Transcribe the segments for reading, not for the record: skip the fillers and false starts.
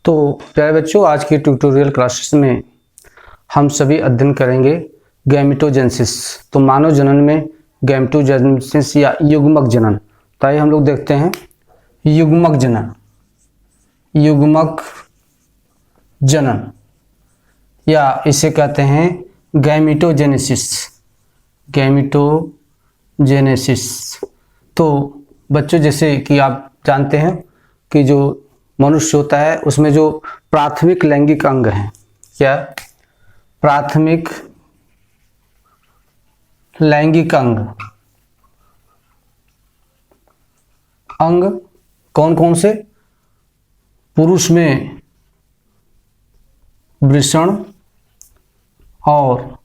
तो प्यारे बच्चों, आज की ट्यूटोरियल क्लासेस में हम सभी अध्ययन करेंगे गैमेटोजेनेसिस। तो मानव जनन में गैमेटोजेनेसिस या युग्मक जनन। तो आइए हम लोग देखते हैं युग्मक जनन। युग्मक जनन या इसे कहते हैं गैमेटोजेनेसिस। गैमेटोजेनेसिस। तो बच्चों, जैसे कि आप जानते हैं कि जो मनुष्य होता है उसमें जो प्राथमिक लैंगिक अंग हैं, क्या प्राथमिक लैंगिक अंग अंग कौन कौन से? पुरुष में वृषण और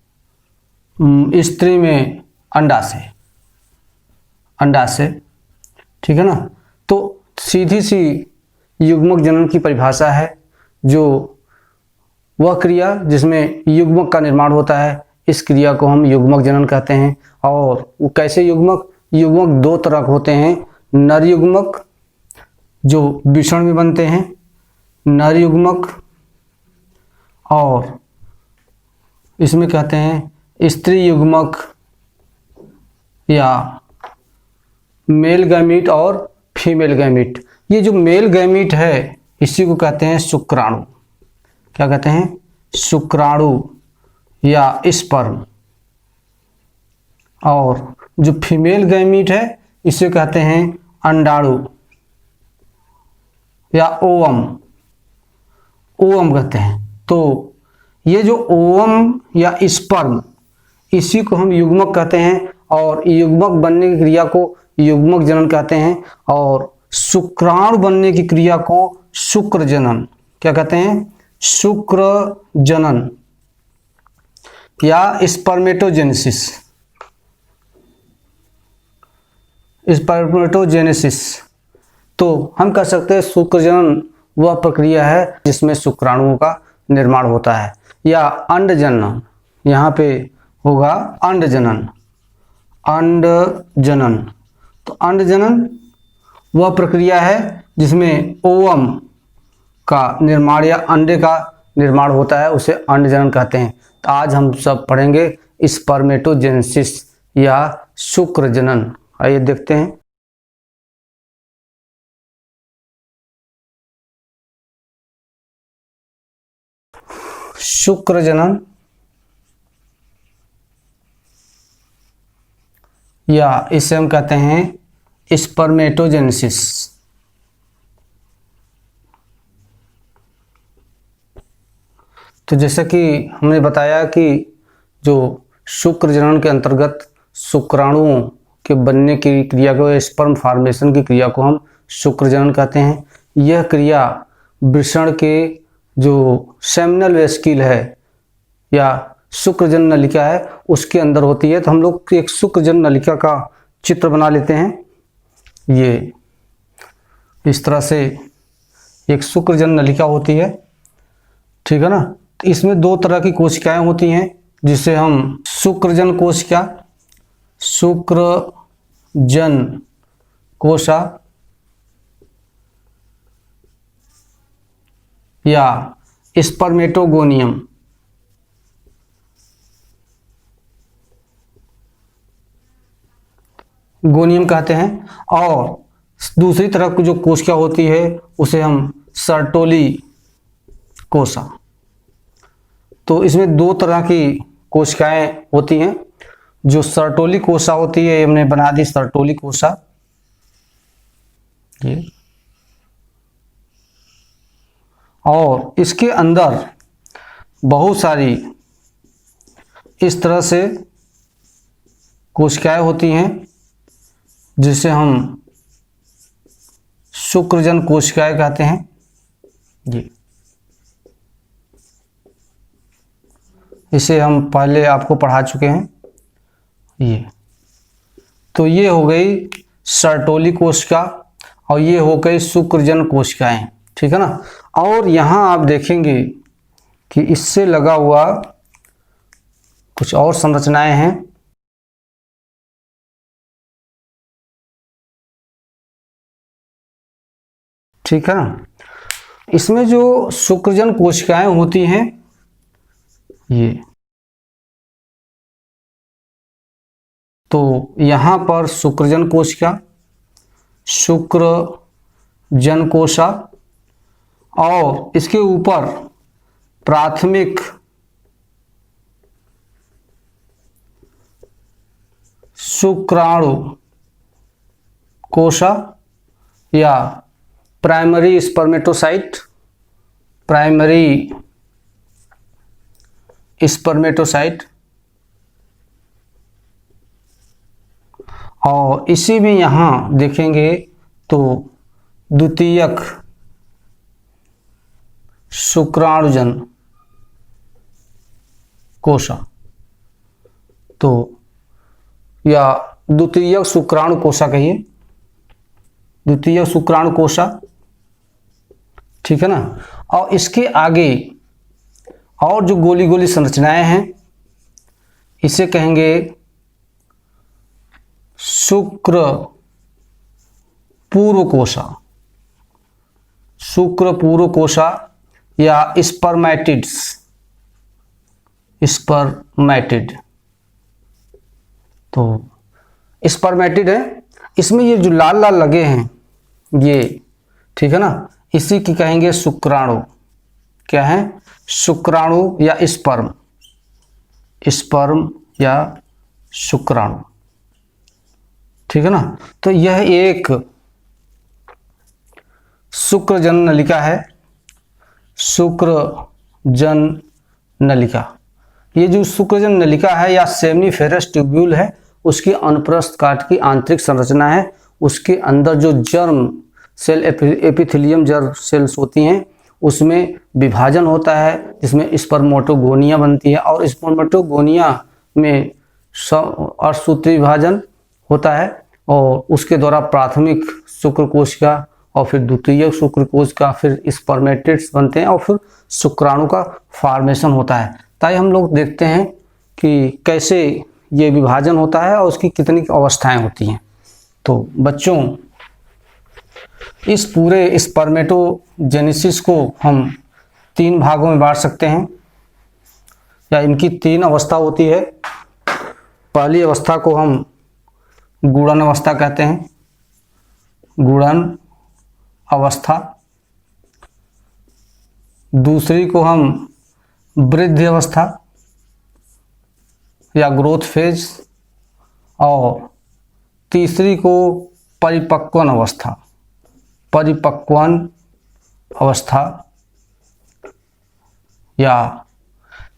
स्त्री में अंडाशय। अंडाशय, ठीक है ना। तो सीधी सी युग्मक जनन की परिभाषा है, जो वह क्रिया जिसमें युग्मक का निर्माण होता है, इस क्रिया को हम युग्मक जनन कहते हैं। और वो कैसे युग्मक? युग्मक दो तरह के होते हैं। नर युग्मक जो वृषण में बनते हैं, नर युग्मक, और इसमें कहते हैं स्त्री युग्मक या मेल गैमीट और फीमेल गैमीट। ये जो मेल गैमीट है इसी को कहते हैं शुक्राणु। क्या कहते हैं? शुक्राणु या स्पर्म। और जो फीमेल गैमीट है इसे कहते हैं अंडाणु या ओवम। ओवम कहते हैं। तो ये जो ओवम या स्पर्म, इसी को हम युग्मक कहते हैं। और युग्मक बनने की क्रिया को युग्मक जनन कहते हैं। और शुक्राणु बनने की क्रिया को शुक्र जनन क्या कहते हैं? शुक्र जनन या स्पर्मेटोजेनेसिस। स्पर्मेटोजेनेसिस। तो हम कह सकते हैं शुक्र जनन वह प्रक्रिया है जिसमें शुक्राणुओं का निर्माण होता है। या अंड जनन, यहाँ पे होगा अंड जनन। अंड जनन। तो अंड जनन वह प्रक्रिया है जिसमें ओवम का निर्माण या अंडे का निर्माण होता है, उसे अंड जनन कहते हैं। तो आज हम सब पढ़ेंगे स्पर्मेटोजेनेसिस या शुक्र जनन। आइए देखते हैं। शुक्र जनन या इसे हम कहते हैं स्पर्मेटोजेनेसिस। तो जैसा कि हमने बताया कि जो शुक्र जनन के अंतर्गत शुक्राणुओं के बनने की क्रिया को, स्पर्म फॉर्मेशन की क्रिया को हम शुक्र जनन कहते हैं। यह क्रिया वृषण के जो सेमिनल वेस्किल है या शुक्रजन नलिका है उसके अंदर होती है। तो हम लोग एक शुक्रजन नलिका का चित्र बना लेते हैं। ये इस तरह से एक शुक्रजन नलिका होती है, ठीक है ना। तो इसमें दो तरह की कोशिकाएं होती हैं जिसे हम शुक्रजन कोशिका, शुक्रजन कोशा या स्पर्मेटोगोनियम, गोनियम कहते हैं। और दूसरी तरफ की जो कोशिका होती है उसे हम सर्टोली कोशा। तो इसमें दो तरह की कोशिकाएं होती हैं। जो सर्टोली कोशा होती है, हमने बना दी सर्टोली कोशा, ये, और इसके अंदर बहुत सारी इस तरह से कोशिकाएं होती हैं जिसे हम शुक्रजन कोशिकाएं कहते हैं। ये इसे हम पहले आपको पढ़ा चुके हैं। ये तो ये हो गई सर्टोली कोशिका और ये हो गई शुक्रजन कोशिकाएं, ठीक है ना। और यहाँ आप देखेंगे कि इससे लगा हुआ कुछ और संरचनाएं हैं, ठीक है ना। इसमें जो शुक्रजन कोशिकाएं होती हैं, ये तो यहाँ पर शुक्रजन कोशिका, शुक्रजन कोशा, और इसके ऊपर प्राथमिक शुक्राणु कोशा या प्राइमरी स्पर्मेटोसाइट, प्राइमरी स्पर्मेटोसाइट, और इसी भी यहाँ देखेंगे तो द्वितीयक शुक्राणुजन कोशा, तो या द्वितीयक शुक्राणु कोशा कहिए, द्वितीयक शुक्राणु कोशा, ठीक है ना। और इसके आगे और जो गोली गोली संरचनाएं हैं इसे कहेंगे शुक्र पूर्व कोशा, शुक्र पूर्व कोशा या स्पर्मेटिड्स, स्पर्मेटिड, तो स्पर्मेटिड है। इसमें ये जो लाल लाल लगे हैं ये, ठीक है ना, इसी की कहेंगे शुक्राणु। क्या है? शुक्राणु या स्पर्म, स्पर्म या शुक्राणु, ठीक है ना। तो यह एक शुक्रजन नलिका है, शुक्रजन नलिका। ये जो शुक्रजन नलिका है या सेमिनिफेरस ट्यूब्यूल है, उसकी अनुप्रस्थ काट की आंतरिक संरचना है। उसके अंदर जो germ cell, epithelium germ cells होती हैं, उसमें विभाजन होता है जिसमें स्पर्मेटोगोनिया बनती है, और स्पर्मेटोगोनिया में अर्धसूत्री विभाजन होता है, और उसके द्वारा प्राथमिक शुक्रकोश का और फिर द्वितीयक शुक्रकोश का, फिर स्पर्मेटिड्स बनते हैं और फिर शुक्राणु का फॉर्मेशन होता है। ताकि हम लोग देखते हैं कि कैसे ये विभाजन होता है और उसकी कितनी अवस्थाएं होती हैं। तो बच्चों, इस पूरे स्पर्मेटोजेनेसिस को हम 3 भागों में बांट सकते हैं, या इनकी 3 अवस्था होती है। पहली अवस्था को हम गुणन अवस्था कहते हैं, गुणन अवस्था। दूसरी को हम वृद्धि अवस्था या ग्रोथ फेज, और तीसरी को परिपक्वन अवस्था, परिपक्वन अवस्था या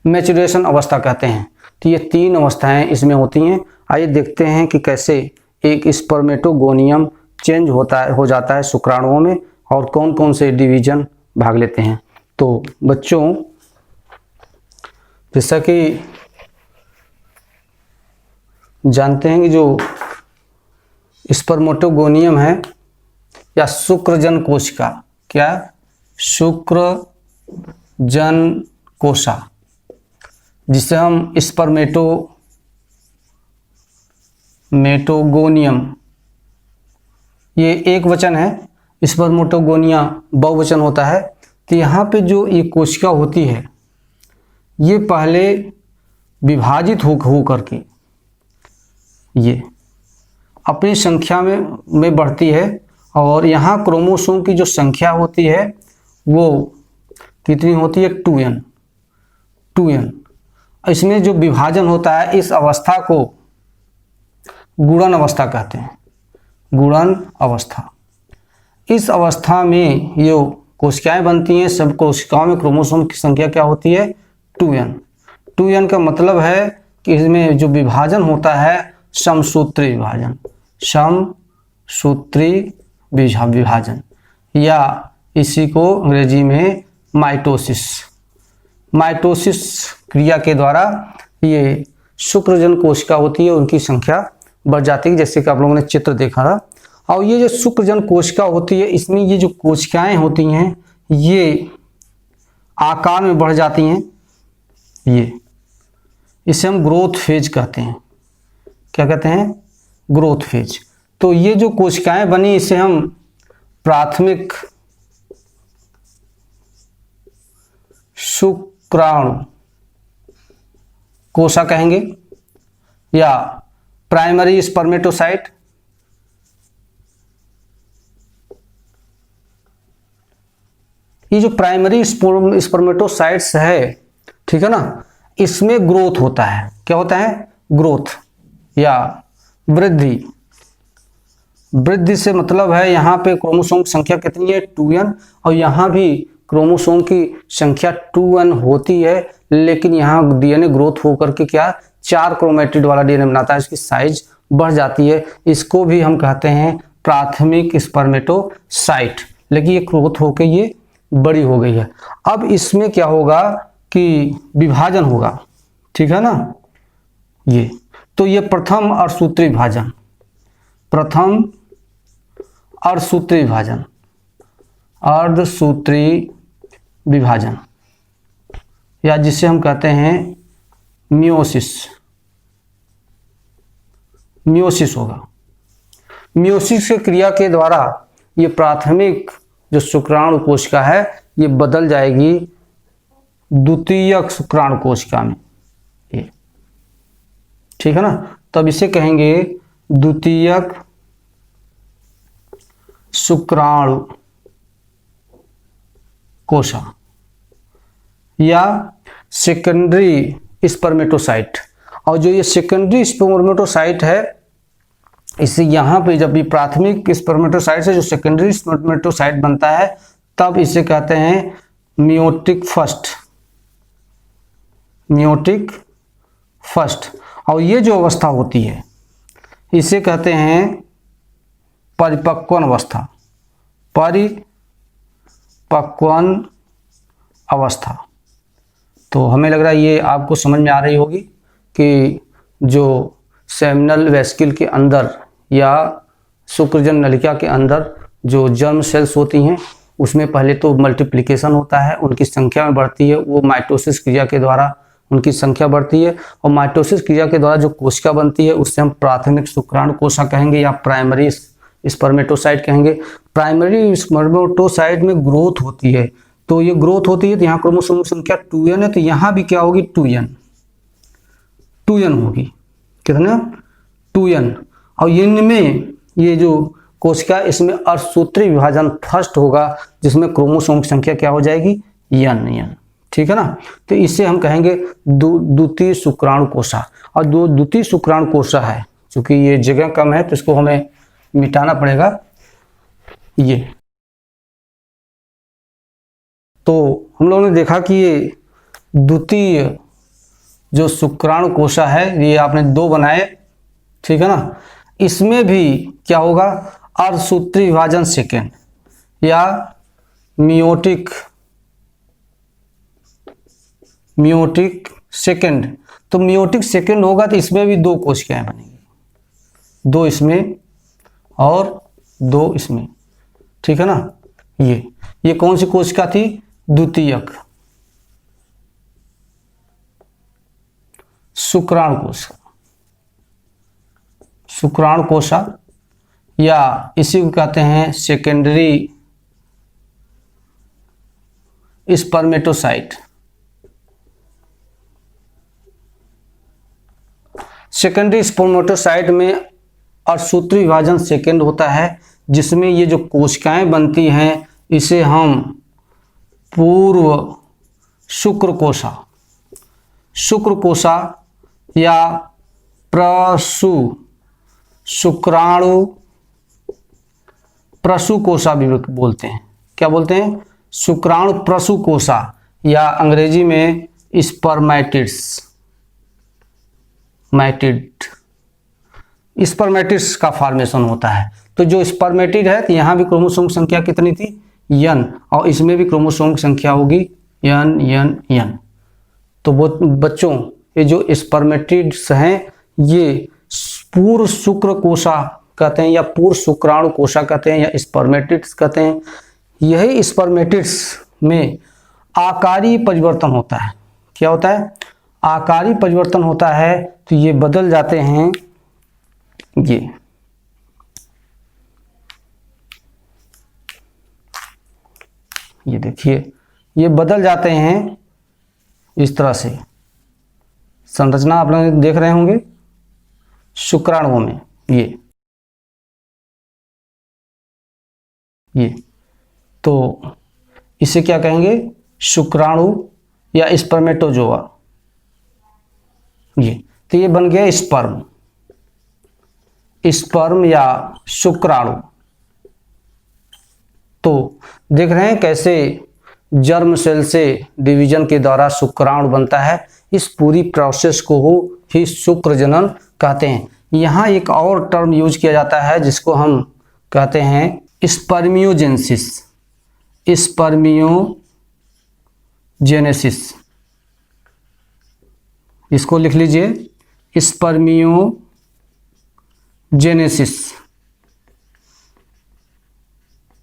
मैच्योरेशन अवस्था कहते हैं। तो ये 3 अवस्थाएं इसमें होती हैं। आइए देखते हैं कि कैसे एक स्पर्मेटोगोनियम चेंज हो जाता है शुक्राणुओं में, और कौन कौन से डिवीजन भाग लेते हैं। तो बच्चों, जैसा कि जानते हैं कि जो स्पर्मेटोगोनियम है या शुक्रजन कोशिका, क्या शुक्रजन कोशा, जिसे हम स्पर्मेटोगोनियम, ये एक वचन है, स्पर्मेटोगोनिया बहुवचन होता है। तो यहाँ पे जो ये कोशिका होती है, ये पहले विभाजित हो करके ये अपनी संख्या में बढ़ती है, और यहाँ क्रोमोसोम की जो संख्या होती है वो कितनी होती है? 2n। इसमें जो विभाजन होता है, इस अवस्था को गुणन अवस्था कहते हैं, गुणन अवस्था। इस अवस्था में ये कोशिकाएं बनती हैं। सब कोशिकाओं में क्रोमोसोम की संख्या क्या होती है? 2n। 2n का मतलब है कि इसमें जो विभाजन होता है समसूत्री विभाजन, समसूत्री विभाजन, या इसी को अंग्रेजी में माइटोसिस, माइटोसिस क्रिया के द्वारा ये शुक्रजन कोशिका होती है, उनकी संख्या बढ़ जाती है, जैसे कि आप लोगों ने चित्र देखा था। और ये जो शुक्रजन कोशिका होती है, इसमें ये जो कोशिकाएं होती हैं ये आकार में बढ़ जाती हैं। ये इसे हम ग्रोथ फेज कहते हैं। क्या कहते हैं? Growth phase. तो ये जो कोशिकाएं बनी, इसे हम प्राथमिक शुक्राणु कोशा कहेंगे, या प्राइमरी स्पर्मेटोसाइट, ये जो प्राइमरी स्पर्मेटोसाइट्स है, ठीक है ना, इसमें ग्रोथ होता है। क्या होता है? ग्रोथ या वृद्धि। वृद्धि से मतलब है यहाँ पे क्रोमोसोम की संख्या कितनी है? 2n, और यहाँ भी क्रोमोसोम की संख्या 2n होती है, लेकिन यहाँ डीएनए ग्रोथ होकर के क्या 4 क्रोमेटिड वाला डीएनए बनाता है, इसकी साइज बढ़ जाती है। इसको भी हम कहते हैं प्राथमिक स्पर्मेटोसाइट, लेकिन ये ग्रोथ होकर ये बड़ी हो गई है। अब इसमें क्या होगा कि विभाजन होगा, ठीक है ना, ये तो ये प्रथम अर्धसूत्री विभाजन, प्रथम अर्धसूत्री विभाजन, अर्धसूत्री विभाजन, या जिसे हम कहते हैं मियोसिस, मियोसिस होगा। मियोसिस की क्रिया के द्वारा ये प्राथमिक जो शुक्राणु कोशिका है ये बदल जाएगी द्वितीयक शुक्राणु कोशिका में, ये ठीक है ना। तब इसे कहेंगे द्वितीयक शुक्राणु कोशा या सेकेंडरी स्पर्मेटोसाइट। और जो ये सेकेंडरी स्पर्मेटोसाइट है, इसे यहाँ पे जब भी प्राथमिक स्पर्मेटोसाइट से जो सेकेंडरी स्पर्मेटोसाइट बनता है, तब इसे कहते हैं मियोटिक फर्स्ट, मियोटिक फर्स्ट। और ये जो अवस्था होती है इसे कहते हैं परिपक्वन अवस्था, परिपक्वन अवस्था। तो हमें लग रहा है ये आपको समझ में आ रही होगी कि जो सेमिनल वेस्किल के अंदर या शुक्रजन नलिका के अंदर जो जर्म सेल्स होती हैं, उसमें पहले तो मल्टीप्लिकेशन होता है, उनकी संख्या में बढ़ती है, वो माइटोसिस क्रिया के द्वारा उनकी संख्या बढ़ती है, और माइटोसिस क्रिया के द्वारा जो कोशिका बनती है उससे हम प्राथमिक शुक्राणु कोशिका कहेंगे या प्राइमरी स्पर्मेटोसाइट कहेंगे। प्राइमरी स्पर्मेटोसाइट में ग्रोथ होती है, तो ये ग्रोथ होती है तो यहाँ क्रोमोसोम संख्या 2n है, तो यहाँ भी क्या होगी 2n होगी, कितना 2n। और इनमें ये जो कोशिका, इसमें अर्धसूत्री विभाजन फर्स्ट होगा, जिसमें क्रोमोसोम की संख्या क्या हो जाएगी n, ठीक है ना। तो इसे हम कहेंगे द्वितीय शुक्राणु कोशा। और दो द्वितीय शुक्राणु कोशा है, क्योंकि ये जगह कम है तो इसको हमें मिटाना पड़ेगा ये। तो हम लोगों ने देखा कि ये द्वितीय जो शुक्राणु कोशा है, ये आपने 2 बनाए, ठीक है ना। इसमें भी क्या होगा अर्धसूत्री विभाजन सेकेंड या मियोटिक सेकेंड। तो मियोटिक सेकेंड होगा तो इसमें भी 2 कोशिकाएं बनेंगी, 2 इसमें और 2 इसमें, ठीक है ना। ये कौन सी कोशिका थी? द्वितीयक शुक्राणु कोशिका, शुक्राणु कोशा, या इसी को कहते हैं सेकेंडरी स्पर्मेटोसाइट। सेकेंडरी स्पर्मेटोसाइट में अर्धसूत्री विभाजन सेकेंड होता है, जिसमें ये जो कोशिकाएं बनती हैं इसे हम पूर्व शुक्रकोशा या प्रसु शुक्राणु प्रसूकोशा भी बोलते हैं। क्या बोलते हैं? शुक्राणु प्रसूकोशा, या अंग्रेजी में स्पर्मेटिड्स का फॉर्मेशन होता है। तो जो स्पर्मेटिड है, तो यहाँ भी क्रोमोसोम की संख्या कितनी थी n, और इसमें भी क्रोमोसोम की संख्या होगी n। तो वो बच्चों, ये जो स्पर्मेटिड्स हैं ये पूर्व शुक्र कोशा कहते हैं या पूर्व शुक्राणु कोशा कहते हैं या स्पर्मेटिड्स कहते हैं। यही स्पर्मेटिड्स में आकारी परिवर्तन होता है। क्या होता है? आकारी परिवर्तन होता है, तो ये बदल जाते हैं, ये देखिए, ये बदल जाते हैं इस तरह से संरचना आप लोग देख रहे होंगे शुक्राणुओं में। ये तो इसे क्या कहेंगे, शुक्राणु या स्पर्मेटोजोआ। ये तो ये बन गया स्पर्म, स्पर्म या शुक्राणु। तो देख रहे हैं कैसे जर्म सेल से डिवीजन के द्वारा शुक्राणु बनता है। इस पूरी प्रोसेस को ही शुक्रजनन कहते हैं। यहाँ एक और टर्म यूज किया जाता है जिसको हम कहते हैं स्पर्मियोजेनेसिस। स्पर्मियोजेनेसिस, इसको लिख लीजिए, स्पर्मियोजेनेसिस।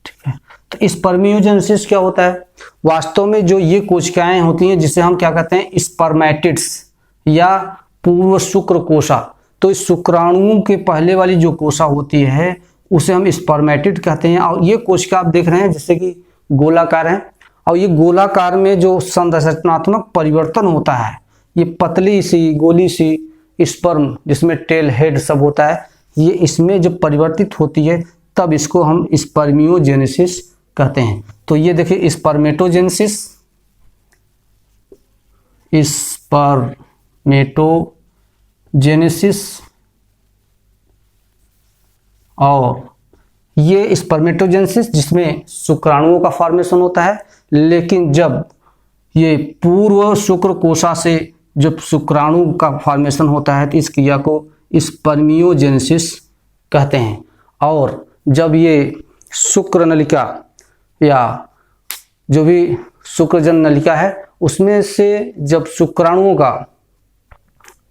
ठीक है, तो स्पर्मियोजेनेसिस क्या होता है? वास्तव में जो ये कोशिकाएं होती हैं जिसे हम क्या कहते हैं, स्पर्मेटिड्स या पूर्व शुक्र कोशा। तो इस शुक्राणुओं के पहले वाली जो कोशा होती है उसे हम स्पर्मेटिड कहते हैं। और ये कोशिका आप देख रहे हैं जैसे कि गोलाकार है, और ये गोलाकार में जो संरचनात्मक परिवर्तन होता है, ये पतली सी गोली सी स्पर्म जिसमें टेल हेड सब होता है, ये इसमें जब परिवर्तित होती है तब इसको हम स्पर्मियोजेनेसिस कहते हैं। तो ये देखिए स्पर्मेटोजेनेसिस, स्पर्मेटोजेनेसिस, और ये स्पर्मेटोजेनेसिस जिसमें शुक्राणुओं का फॉर्मेशन होता है। लेकिन जब ये पूर्व शुक्र कोशा से जब शुक्राणु का फॉर्मेशन होता है तो इस क्रिया को स्पर्मियोजेनेसिस कहते हैं। और जब ये शुक्र नलिका या जो भी शुक्रजन नलिका है उसमें से जब शुक्राणुओं का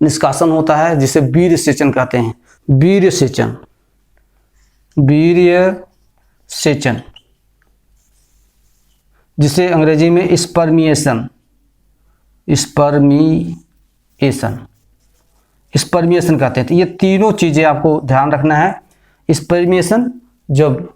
निष्कासन होता है जिसे वीर्य सेचन कहते हैं, वीर्य सेचन, जिसे अंग्रेजी में स्पर्मिएशन कहते हैं। तो ये तीनों चीजें आपको ध्यान रखना है। स्पर्मिएशन जब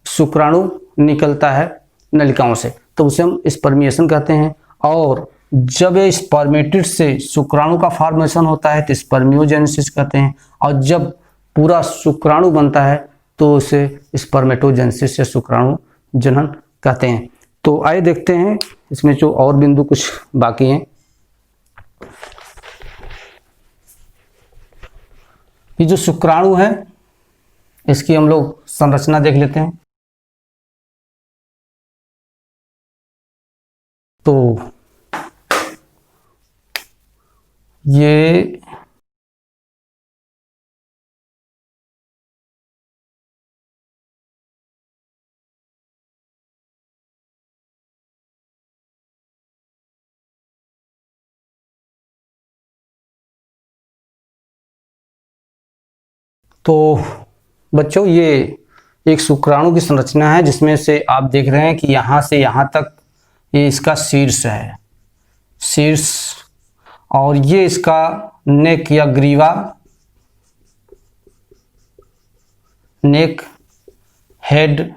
शुक्राणु निकलता है नलिकाओं से तो उसे हम स्पर्मिएशन कहते हैं, और जब ये स्पर्मेटिड से शुक्राणु का फॉर्मेशन होता है तो स्पर्मियोजेनेसिस कहते हैं, और जब पूरा शुक्राणु बनता है तो उसे स्पर्मेटोजेनेसिस या शुक्राणु जनन कहते हैं। तो आइए देखते हैं इसमें जो और बिंदु कुछ बाकी हैं। ये जो शुक्राणु है इसकी हम लोग संरचना देख लेते हैं। तो ये तो बच्चों ये एक शुक्राणु की संरचना है जिसमें से आप देख रहे हैं कि यहाँ से यहाँ तक ये इसका शीर्ष है, शीर्ष, और ये इसका नेक या ग्रीवा, नेक, हेड,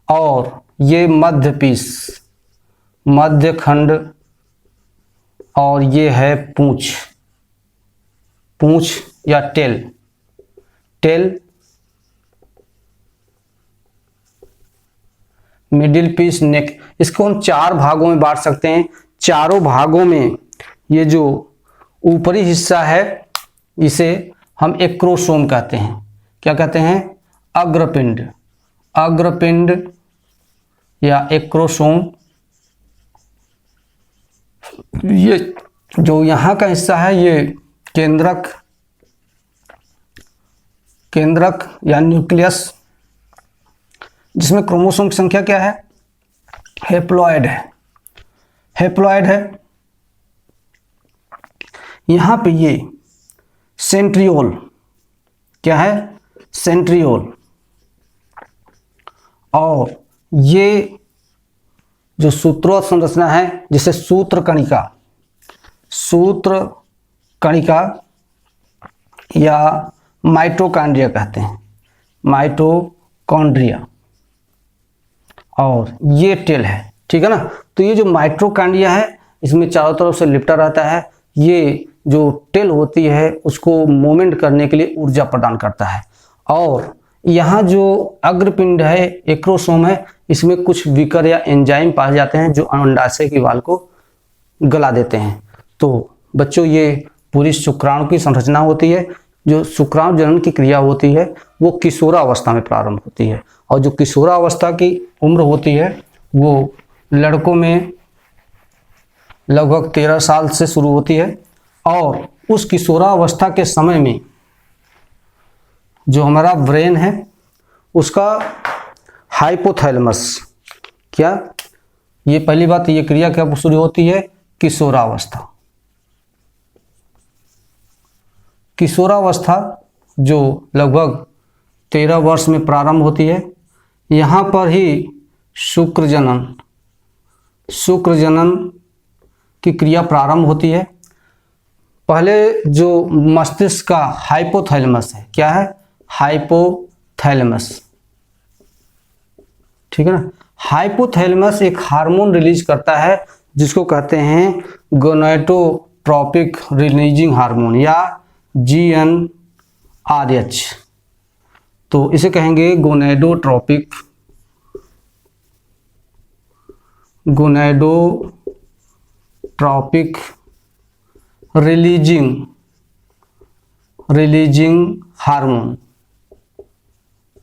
और ये मध्य पीस, मध्य खंड, और ये है पूंछ, पूंछ या टेल, टेल, मिडिल पीस, नेक। इसको हम चार भागों में बांट सकते हैं। चारों भागों में ये जो ऊपरी हिस्सा है इसे हम एक्रोसोम कहते हैं। क्या कहते हैं? अग्रपिंड, अग्रपिंड या एक्रोसोम। ये जो यहाँ का हिस्सा है ये केंद्रक, केंद्रक या न्यूक्लियस, जिसमें क्रोमोसोम की संख्या क्या है? हेप्लॉइड है, हेप्लॉइड है। यहां पे ये सेंट्रियोल, क्या है? सेंट्रियोल। और ये जो सूत्रोक्त संरचना है जिसे सूत्र कणिका, सूत्र कणिका या माइटोकॉन्ड्रिया कहते हैं, माइटोकॉन्ड्रिया। और ये टेल है, ठीक है ना। तो ये जो माइटोकॉन्ड्रिया है इसमें चारों तरफ से लिपटा रहता है। ये जो टेल होती है उसको मूवमेंट करने के लिए ऊर्जा प्रदान करता है। और यहाँ जो अग्रपिंड है, एक्रोसोम है, इसमें कुछ विकर या एंजाइम पाए जाते हैं जो अंडाशय की वाल को गला देते हैं। तो बच्चों, ये पूरी शुक्राणु की संरचना होती है। जो शुक्राणु जनन की क्रिया होती है वो किशोरावस्था में प्रारंभ होती है, और जो किशोरावस्था की उम्र होती है वो लड़कों में लगभग 13 साल से शुरू होती है। और उस किशोरावस्था के समय में जो हमारा ब्रेन है उसका हाइपोथैलेमस, क्या ये पहली बात, ये क्रिया कब शुरू होती है? किशोरावस्था। किशोरावस्था जो लगभग 13 वर्ष में प्रारंभ होती है। यहाँ पर ही शुक्र जनन की क्रिया प्रारंभ होती है। पहले जो मस्तिष्क का हाइपोथैलेमस है, क्या है? हाइपोथैलेमस, ठीक है ना। हाइपोथैलेमस एक हार्मोन रिलीज करता है जिसको कहते हैं गोनेडोट्रोपिक रिलीजिंग हार्मोन या GnRH। तो इसे कहेंगे गोनेडोट्रोपिक रिलीजिंग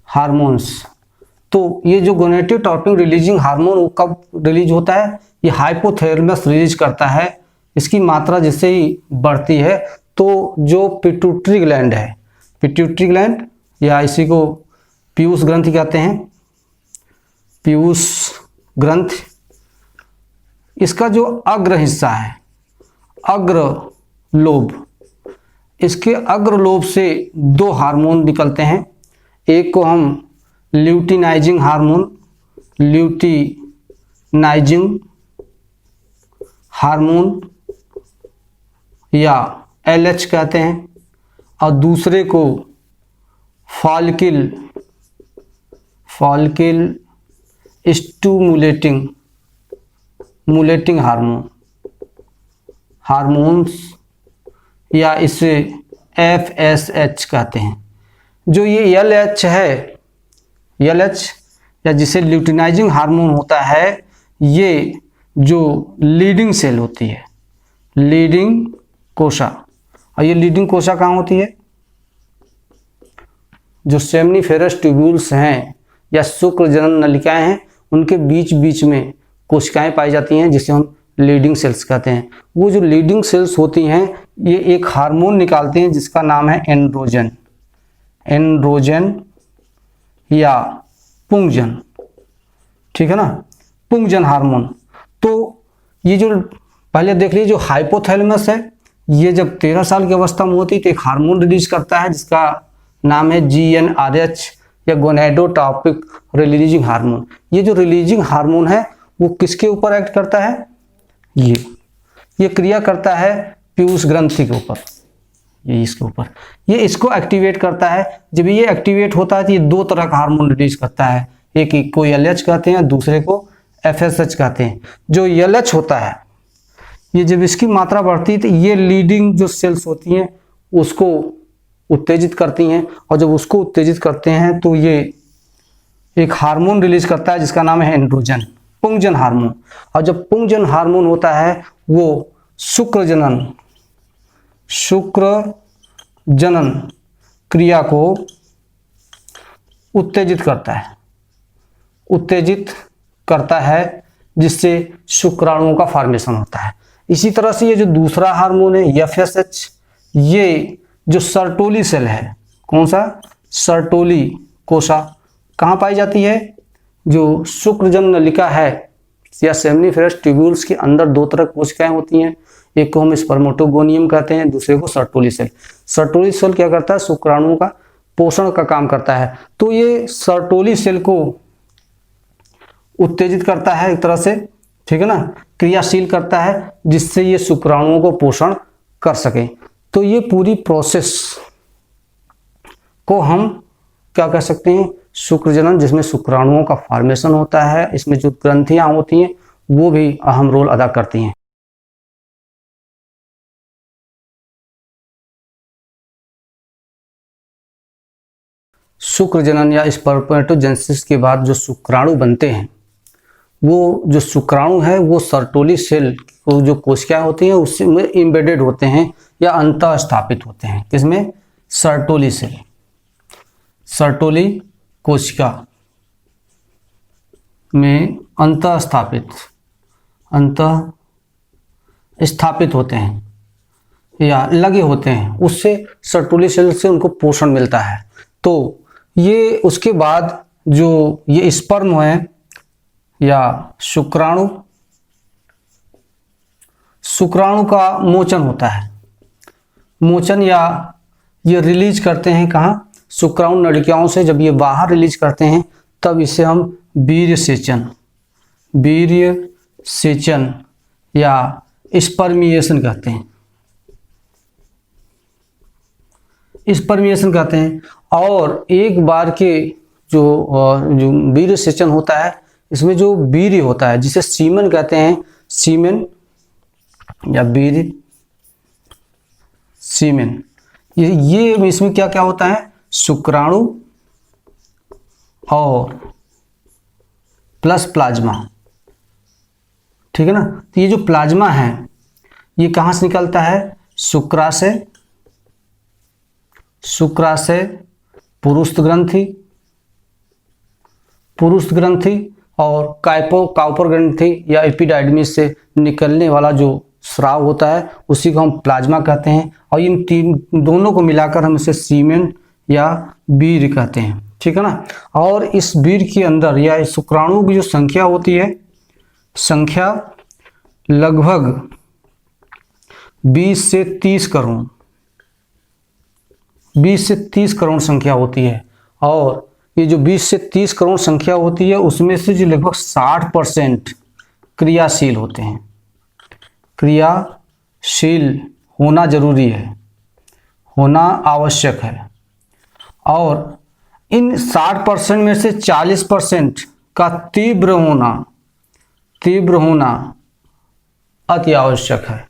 हार्मोन्स। तो ये जो गोनेडोट्रोपिक रिलीजिंग हार्मोन वो कब रिलीज होता है? ये हाइपोथैलेमस रिलीज करता है। इसकी मात्रा जिससे ही बढ़ती है तो जो पिट्यूटरी ग्लैंड है, पिट्यूटरी ग्लैंड या इसी को पीयूष ग्रंथि कहते हैं, पीयूष ग्रंथि, इसका जो अग्र हिस्सा है, अग्र लोब, इसके अग्र लोब से 2 हार्मोन निकलते हैं। एक को हम ल्यूटिनाइजिंग हार्मोन या LH कहते हैं, और दूसरे को फॉलिकल स्टिमुलेटिंग हार्मोन्स या इसे FSH कहते हैं। जो ये LH है, LH या जिसे ल्यूटिनाइजिंग हार्मोन होता है, ये जो लीडिंग सेल होती है, लीडिंग कोशा, और ये लीडिंग कोशा कहाँ होती है? जो सेमनीफेरस ट्यूब्यूल्स हैं या शुक्र जनन नलिकाएं हैं, उनके बीच बीच में कोशिकाएं पाई जाती हैं जिसे हम लीडिंग सेल्स कहते हैं। वो जो लीडिंग सेल्स होती हैं ये एक हार्मोन निकालती हैं जिसका नाम है एंड्रोजन या पुंजन, ठीक है ना, पुंजन हार्मोन। तो ये जो पहले देख लीजिए, जो हाइपोथैलेमस है ये जब 13 साल की अवस्था में होती है तो एक हार्मोन रिलीज करता है जिसका नाम है GnRH या गोनेडोट्रोपिक रिलीजिंग हार्मोन। ये जो रिलीजिंग हार्मोन है वो किसके ऊपर एक्ट करता है? ये क्रिया करता है पीयूष ग्रंथि के ऊपर, ये इसके ऊपर, ये इसको एक्टिवेट करता है। जब ये एक्टिवेट होता है तो ये 2 तरह का हार्मोन रिलीज करता है, एक को LH कहते हैं, दूसरे को FSH कहते हैं। जो LH होता है ये जब इसकी मात्रा बढ़ती है तो ये लीडिंग जो सेल्स होती हैं उसको उत्तेजित करती हैं, और जब उसको उत्तेजित करते हैं तो ये एक हार्मोन रिलीज करता है जिसका नाम है एंड्रोजन, पुंजन हार्मोन। और जब पुंजन हार्मोन होता है वो शुक्र जनन क्रिया को उत्तेजित करता है जिससे शुक्राणुओं का फॉर्मेशन होता है। इसी तरह से ये जो दूसरा हार्मोन है FSH, ये जो सर्टोली सेल है, कौन सा? सर्टोली कोशा, कहाँ पाई जाती है? जो शुक्रजन नलिका है या सेमनीफेरस ट्यूब्यूल्स के अंदर 2 तरह की कोशिकाएं होती हैं, एक को हम स्पर्मेटोगोनियम कहते हैं, दूसरे को सर्टोली सेल। सर्टोली सेल क्या करता है? शुक्राणुओं का पोषण का काम करता है। तो ये सर्टोली सेल को उत्तेजित करता है एक तरह से, ठीक है ना, क्रियाशील करता है जिससे ये शुक्राणुओं को पोषण कर सके। तो ये पूरी प्रोसेस को हम क्या कह सकते हैं? शुक्र जनन, जिसमें शुक्राणुओं का फॉर्मेशन होता है। इसमें जो ग्रंथियां होती हैं वो भी अहम रोल अदा करती हैं। शुक्र जनन या स्पर्मेटोजेनेसिस के बाद जो शुक्राणु बनते हैं, वो जो शुक्राणु है वो सर्टोली सेल जो कोशिकाएं होती हैं उसमें एम्बेडेड होते हैं या अंतः स्थापित होते हैं। किसमें? सर्टोली सेल, सर्टोली कोशिका में अंतः स्थापित होते हैं या लगे होते हैं, उससे सर्टोली सेल से उनको पोषण मिलता है। तो ये उसके बाद जो ये स्पर्म है या शुक्राणु का मोचन होता है, मोचन या ये रिलीज करते हैं कहाँ? शुक्राणु नलिकाओं से जब ये बाहर रिलीज करते हैं तब इसे हम वीर्य सेचन या स्पर्मिएशन कहते हैं, स्पर्मिएशन कहते हैं। और एक बार के जो वीर्य सेचन होता है, इसमें जो वीर्य होता है जिसे सीमेन कहते हैं, सीमेन या वीर्य सीमेन, ये इसमें क्या क्या होता है? शुक्राणु और प्लस प्लाज्मा, ठीक है ना। तो ये जो प्लाज्मा है ये कहाँ से निकलता है? शुक्राशय पुरुष ग्रंथि और काउपर ग्रंथि या एपिडाइडमिस से निकलने वाला जो स्राव होता है उसी को हम प्लाज्मा कहते हैं। और इन दोनों को मिलाकर हम इसे सीमेन या वीर्य कहते हैं, ठीक है ना। और इस वीर्य के अंदर या इस शुक्राणु की जो संख्या होती है, संख्या लगभग 20 से 30 करोड़ संख्या होती है। और ये जो 20 से 30 करोड़ संख्या होती है उसमें से जो लगभग 60% क्रियाशील होते हैं। क्रियाशील होना जरूरी है, होना आवश्यक है। और इन 60% में से 40% का तीव्र होना अति आवश्यक है।